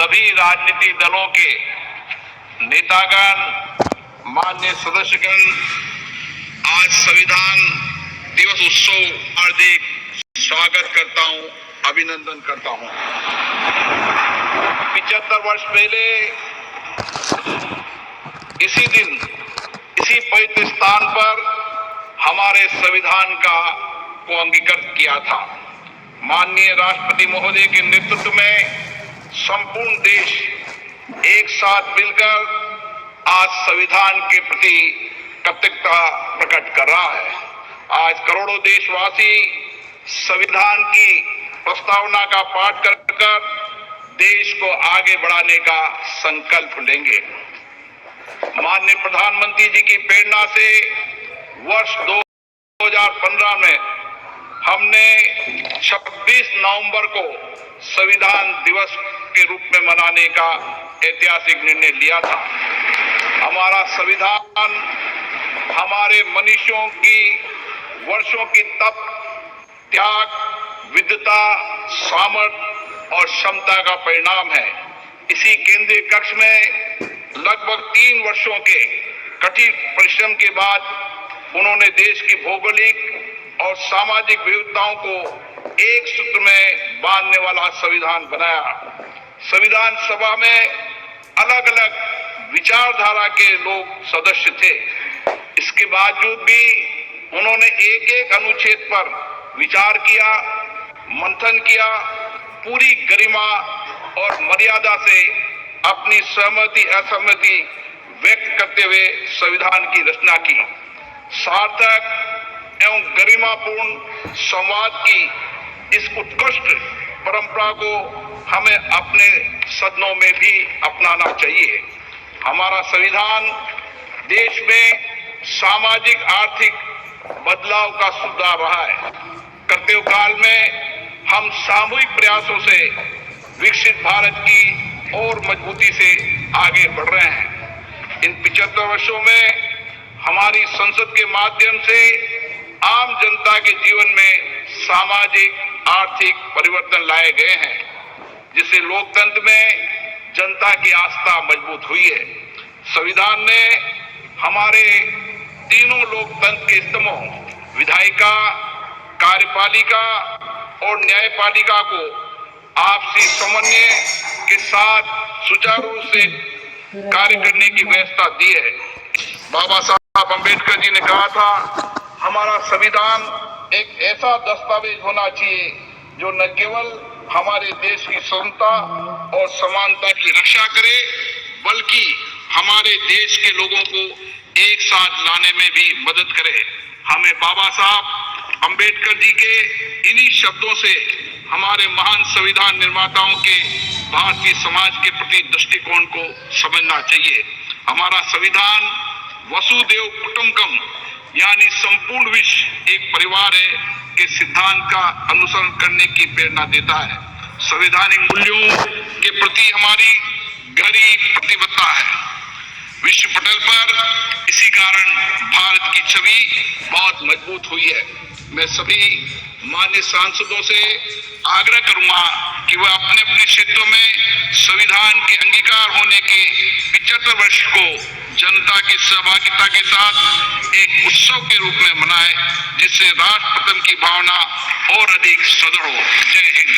सभी राजनीतिक दलों के नेतागण, माननीय सदस्यगण, आज संविधान दिवस उत्सव हार्दिक स्वागत करता हूं, अभिनंदन करता हूं। 75 वर्ष पहले इसी दिन, इसी पवित्र स्थान पर हमारे संविधान को अंगीकृत किया था। माननीय राष्ट्रपति महोदय के नेतृत्व में संपूर्ण देश एक साथ मिलकर आज संविधान के प्रति कृतज्ञता प्रकट कर रहा है। आज करोड़ों देशवासी संविधान की प्रस्तावना का पाठ कर देश को आगे बढ़ाने का संकल्प लेंगे। माननीय प्रधानमंत्री जी की प्रेरणा से वर्ष 2015 में हमने 26 नवंबर को संविधान दिवस के रूप में मनाने का ऐतिहासिक निर्णय लिया था। हमारा संविधान हमारे मनुष्यों की वर्षों की तप, त्याग, विद्वता, सामर्थ्य और क्षमता का परिणाम है। इसी केंद्रीय कक्ष में लगभग 3 वर्षों के कठिन परिश्रम के बाद उन्होंने देश की भौगोलिक और सामाजिक विविधताओं को एक सूत्र में बांधने वाला संविधान बनाया। संविधान सभा में अलग अलग विचारधारा के लोग सदस्य थे। इसके बावजूद भी उन्होंने एक एक अनुच्छेद पर विचार किया, मंथन किया, पूरी गरिमा और मर्यादा से अपनी सहमति असहमति व्यक्त करते हुए संविधान की रचना की। सार्थक एवं गरिमापूर्ण संवाद की इस उत्कृष्ट परंपरा को हमें अपने सदनों में भी अपनाना चाहिए। हमारा संविधान देश में सामाजिक आर्थिक बदलाव का सुधार रहा है। करते काल में हम सामूहिक प्रयासों से विकसित भारत की और मजबूती से आगे बढ़ रहे हैं। इन 75 वर्षों में हमारी संसद के माध्यम से आम जनता के जीवन में सामाजिक आर्थिक परिवर्तन लाए गए हैं, जिससे लोकतंत्र में जनता की आस्था मजबूत हुई है। संविधान ने हमारे तीनों लोकतंत्र के स्तंभों विधायिका, कार्यपालिका और न्यायपालिका को आपसी समन्वय के साथ सुचारू रूप से कार्य करने की व्यवस्था दी है। बाबा साहब अम्बेडकर जी ने कहा था, हमारा संविधान एक ऐसा दस्तावेज होना चाहिए जो न केवल हमारे देश की स्वतंत्रता और समानता की रक्षा करे, बल्कि हमारे देश के लोगों को एक साथ लाने में भी मदद करे। हमें बाबा साहब अम्बेडकर जी के इन्हीं शब्दों से हमारे महान संविधान निर्माताओं के भारतीय समाज के प्रति दृष्टिकोण को समझना चाहिए। हमारा संविधान वसुदेव कुटुंबकम यानी संपूर्ण विश्व एक परिवार है के सिद्धांत का अनुसरण करने की प्रेरणा देता है। संवैधानिक मूल्यों के प्रति हमारी गहरी प्रतिबद्धता है। विश्व पटल पर इसी कारण भारत की छवि बहुत मजबूत हुई है। मैं सभी माननीय सांसदों से आग्रह करूंगा कि वह अपने अपने क्षेत्रों में संविधान के अंगीकार होने के 75 वर्ष को जनता की सहभागिता के साथ एक उत्सव के रूप में मनाए, जिससे राष्ट्र प्रेम की भावना और अधिक सुदृढ़ हो। जय हिंद।